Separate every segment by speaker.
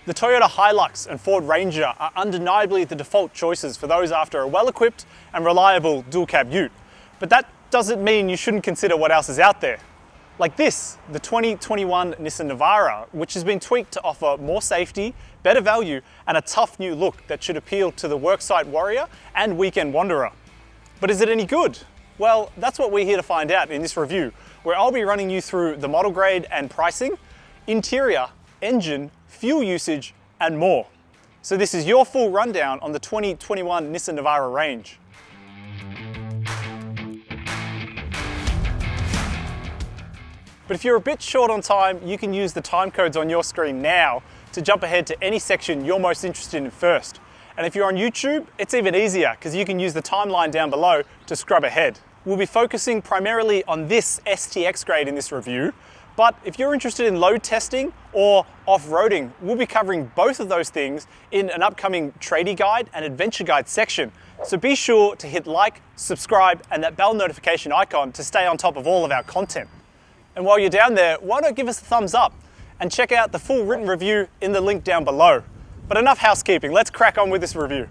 Speaker 1: The Toyota HiLux and Ford Ranger are undeniably the default choices for those after a well-equipped and reliable dual-cab ute. But that doesn't mean you shouldn't consider what else is out there. Like this, the 2021 Nissan Navara, which has been tweaked to offer more safety, better value, and a tough new look that should appeal to the worksite warrior and weekend wanderer. But is it any good? Well, that's what we're here to find out in this review, where I'll be running you through the model grade and pricing, interior, engine, fuel usage, and more. So this is your full rundown on the 2021 Nissan Navara range. But if you're a bit short on time, you can use the time codes on your screen now to jump ahead to any section you're most interested in first. And if you're on YouTube, it's even easier because you can use the timeline down below to scrub ahead. We'll be focusing primarily on this STX grade in this review, but if you're interested in load testing or off-roading, we'll be covering both of those things in an upcoming tradie guide and adventure guide section. So be sure to hit like, subscribe, and that bell notification icon to stay on top of all of our content. And while you're down there, why not give us a thumbs up and check out the full written review in the link down below. But enough housekeeping, let's crack on with this review.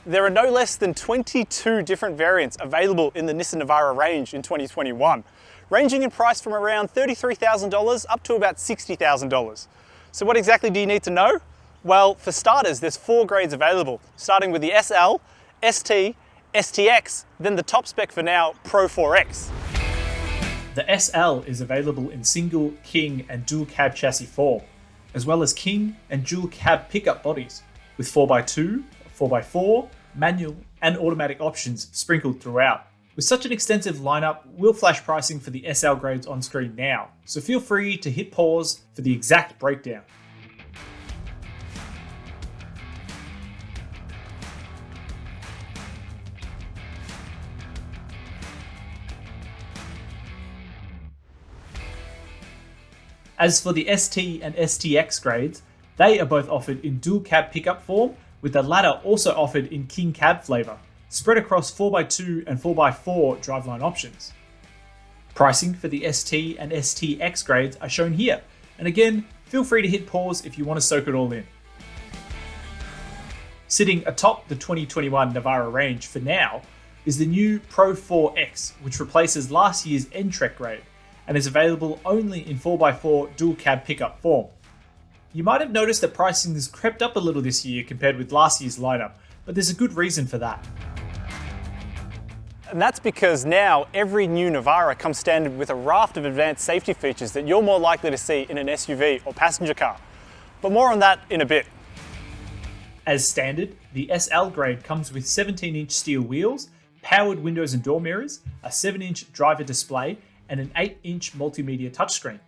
Speaker 1: There are no less than 22 different variants available in the Nissan Navara range in 2021, ranging in price from around $33,000 up to about $60,000. So what exactly do you need to know? Well, for starters, there's 4 grades available, starting with the SL, ST, STX, then the top spec for now, Pro 4X.
Speaker 2: The SL is available in single, king, and dual cab chassis form, as well as king and dual cab pickup bodies, with 4x2, 4x4, manual, and automatic options sprinkled throughout. With such an extensive lineup, we'll flash pricing for the SL grades on screen now, so feel free to hit pause for the exact breakdown. As for the ST and STX grades, they are both offered in dual cab pickup form, with the latter also offered in king cab flavour, spread across 4x2 and 4x4 driveline options. Pricing for the ST and STX grades are shown here, and again, feel free to hit pause if you want to soak it all in. Sitting atop the 2021 Navara range for now is the new Pro 4X, which replaces last year's N-Trek grade, and is available only in 4x4 dual cab pickup form. You might have noticed that pricing has crept up a little this year compared with last year's lineup, but there's a good reason for that.
Speaker 1: And that's because now every new Navara comes standard with a raft of advanced safety features that you're more likely to see in an SUV or passenger car. But more on that in a bit.
Speaker 2: As standard, the SL grade comes with 17-inch steel wheels, powered windows and door mirrors, a 7-inch driver display, and an 8-inch multimedia touchscreen.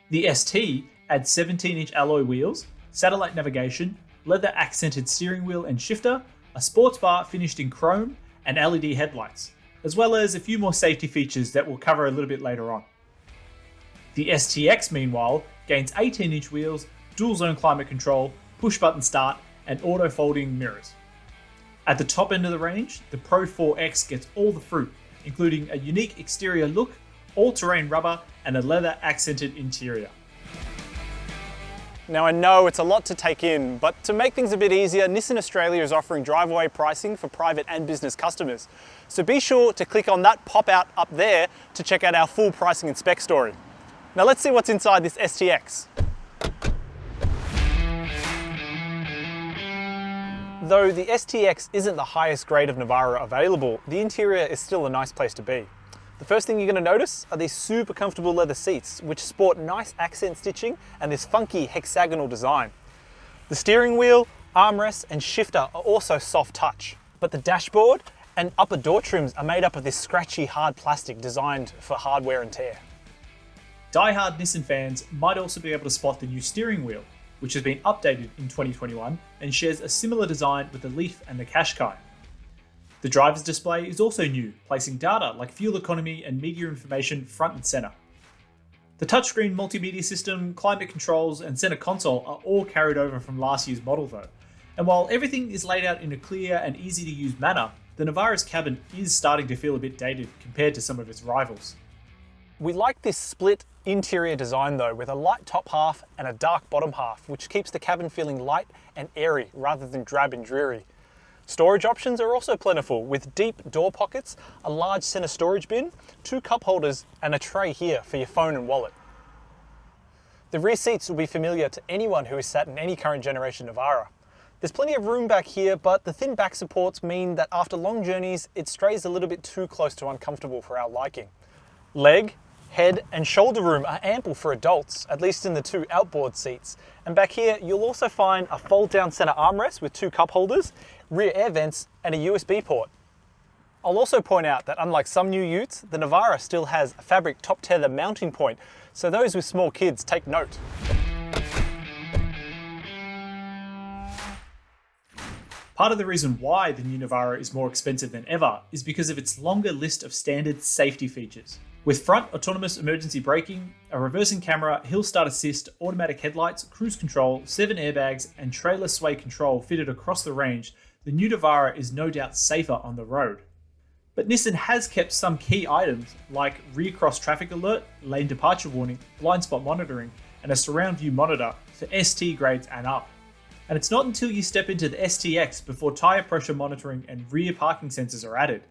Speaker 2: The ST adds 17-inch alloy wheels, satellite navigation, leather-accented steering wheel and shifter, a sports bar finished in chrome, and LED headlights, as well as a few more safety features that we'll cover a little bit later on. The STX, meanwhile, gains 18-inch wheels, dual-zone climate control, push-button start, and auto-folding mirrors. At the top end of the range, the Pro 4X gets all the fruit, including a unique exterior look, all-terrain rubber, and a leather-accented interior.
Speaker 1: Now I know it's a lot to take in, but to make things a bit easier, Nissan Australia is offering drive-away pricing for private and business customers. So be sure to click on that pop-out up there to check out our full pricing and spec story. Now let's see what's inside this STX. Though the STX isn't the highest grade of Navara available, the interior is still a nice place to be. The first thing you're going to notice are these super comfortable leather seats, which sport nice accent stitching and this funky hexagonal design. The steering wheel, armrest, and shifter are also soft touch, but the dashboard and upper door trims are made up of this scratchy hard plastic designed for hard wear and tear.
Speaker 2: Die-hard Nissan fans might also be able to spot the new steering wheel, which has been updated in 2021 and shares a similar design with the Leaf and the Qashqai. The driver's display is also new, placing data like fuel economy and media information front and center. The touchscreen multimedia system, climate controls, and center console are all carried over from last year's model though. And while everything is laid out in a clear and easy to use manner, the Navara's cabin is starting to feel a bit dated compared to some of its rivals.
Speaker 1: We like this split interior design though, with a light top half and a dark bottom half, which keeps the cabin feeling light and airy rather than drab and dreary. Storage options are also plentiful, with deep door pockets, a large center storage bin, 2 cup holders, and a tray here for your phone and wallet. The rear seats will be familiar to anyone who has sat in any current generation Navara. There's plenty of room back here, but the thin back supports mean that after long journeys, it strays a little bit too close to uncomfortable for our liking. Leg, head, and shoulder room are ample for adults, at least in the 2 outboard seats. And back here, you'll also find a fold-down center armrest with 2 cup holders, rear air vents, and a USB port. I'll also point out that unlike some new utes, the Navara still has a fabric top tether mounting point, so those with small kids take note.
Speaker 2: Part of the reason why the new Navara is more expensive than ever is because of its longer list of standard safety features. With front autonomous emergency braking, a reversing camera, hill start assist, automatic headlights, cruise control, 7 airbags, and trailer sway control fitted across the range, the new Navara is no doubt safer on the road. But Nissan has kept some key items like rear cross traffic alert, lane departure warning, blind spot monitoring, and a surround view monitor for ST grades and up. And it's not until you step into the STX before tyre pressure monitoring and rear parking sensors are added.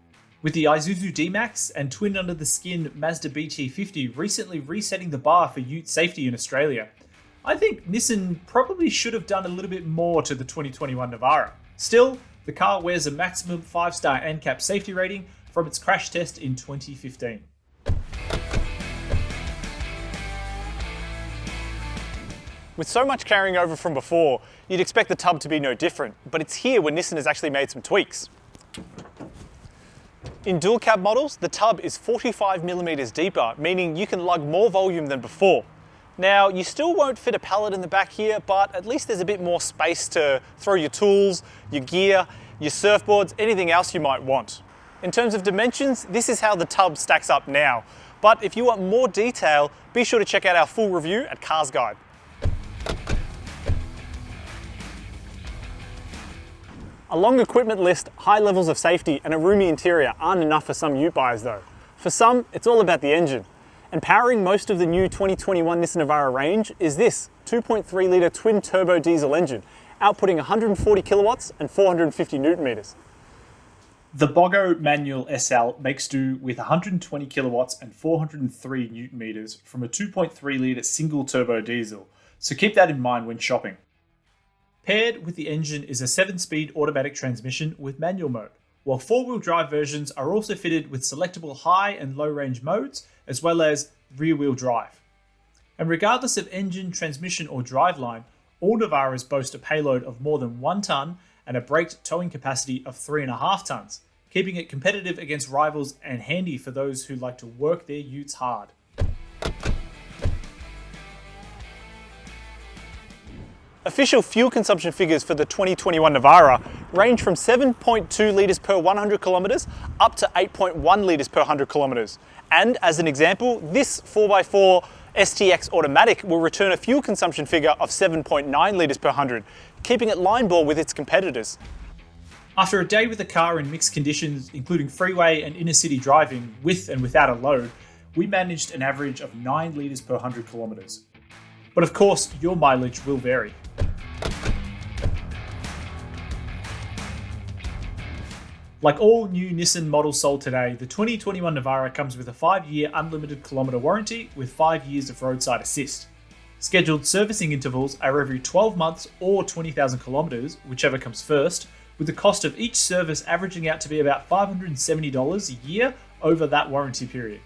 Speaker 2: With the Isuzu D-Max and twin under-the-skin Mazda BT50 recently resetting the bar for ute safety in Australia, I think Nissan probably should have done a little bit more to the 2021 Navara. Still, the car wears a maximum 5-star NCAP safety rating from its crash test in 2015.
Speaker 1: With so much carrying over from before, you'd expect the tub to be no different, but it's here where Nissan has actually made some tweaks. In dual cab models, the tub is 45mm deeper, meaning you can lug more volume than before. Now, you still won't fit a pallet in the back here, but at least there's a bit more space to throw your tools, your gear, your surfboards, anything else you might want. In terms of dimensions, this is how the tub stacks up now. But if you want more detail, be sure to check out our full review at CarsGuide. A long equipment list, high levels of safety, and a roomy interior aren't enough for some ute buyers though. For some, it's all about the engine. And powering most of the new 2021 Nissan Navara range is this 2.3 litre twin turbo diesel engine, outputting 140 kilowatts and 450 newton meters.
Speaker 2: The Bogo Manual SL makes do with 120 kilowatts and 403 newton meters from a 2.3 litre single turbo diesel, so keep that in mind when shopping. Paired with the engine is a 7-speed automatic transmission with manual mode, while 4-wheel drive versions are also fitted with selectable high and low range modes, as well as rear-wheel drive. And regardless of engine, transmission or driveline, all Navaras boast a payload of more than 1 tonne and a braked towing capacity of 3.5 tonnes, keeping it competitive against rivals and handy for those who like to work their utes hard.
Speaker 1: Official fuel consumption figures for the 2021 Navara range from 7.2 litres per 100 kilometres up to 8.1 litres per 100 kilometres. And as an example, this 4x4 STX automatic will return a fuel consumption figure of 7.9 litres per 100, keeping it line ball with its competitors.
Speaker 2: After a day with the car in mixed conditions, including freeway and inner city driving with and without a load, we managed an average of 9 litres per 100 kilometres. But of course, your mileage will vary. Like all new Nissan models sold today, the 2021 Navara comes with a 5-year unlimited kilometre warranty with 5 years of roadside assist. Scheduled servicing intervals are every 12 months or 20,000 kilometres, whichever comes first, with the cost of each service averaging out to be about $570 a year over that warranty period.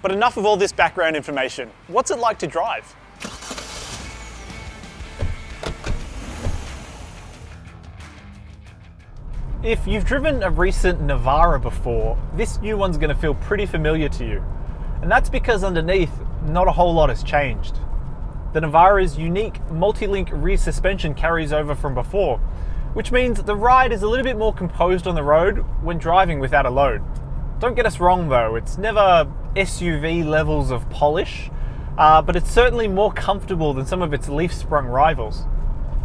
Speaker 1: But enough of all this background information. What's it like to drive? If you've driven a recent Navara before, this new one's going to feel pretty familiar to you. And that's because underneath, not a whole lot has changed. The Navara's unique multi-link rear suspension carries over from before, which means the ride is a little bit more composed on the road when driving without a load. Don't get us wrong though, it's never SUV levels of polish, but it's certainly more comfortable than some of its leaf-sprung rivals.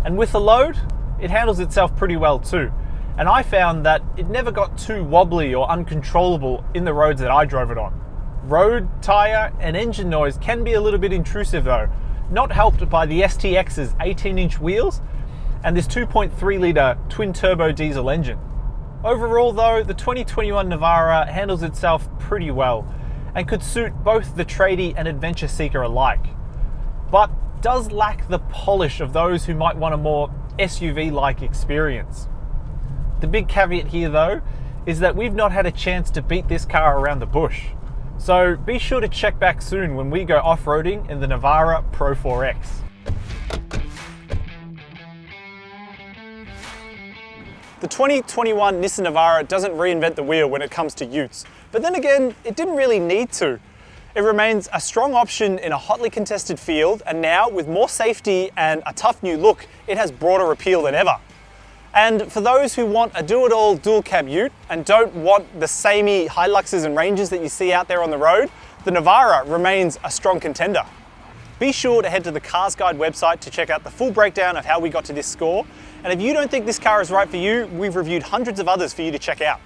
Speaker 1: And with a load, it handles itself pretty well too. And I found that it never got too wobbly or uncontrollable in the roads that I drove it on. Road, tyre and engine noise can be a little bit intrusive though, not helped by the STX's 18-inch wheels and this 2.3 litre twin-turbo diesel engine. Overall though, the 2021 Navara handles itself pretty well and could suit both the tradie and adventure seeker alike, but does lack the polish of those who might want a more SUV-like experience. The big caveat here though is that we've not had a chance to beat this car around the bush. So be sure to check back soon when we go off-roading in the Navara Pro 4X. The 2021 Nissan Navara doesn't reinvent the wheel when it comes to utes, but then again, it didn't really need to. It remains a strong option in a hotly contested field, and now with more safety and a tough new look, it has broader appeal than ever. And for those who want a do-it-all dual cab ute and don't want the samey HiLuxes and Rangers that you see out there on the road, the Navara remains a strong contender. Be sure to head to the CarsGuide website to check out the full breakdown of how we got to this score. And if you don't think this car is right for you, we've reviewed hundreds of others for you to check out.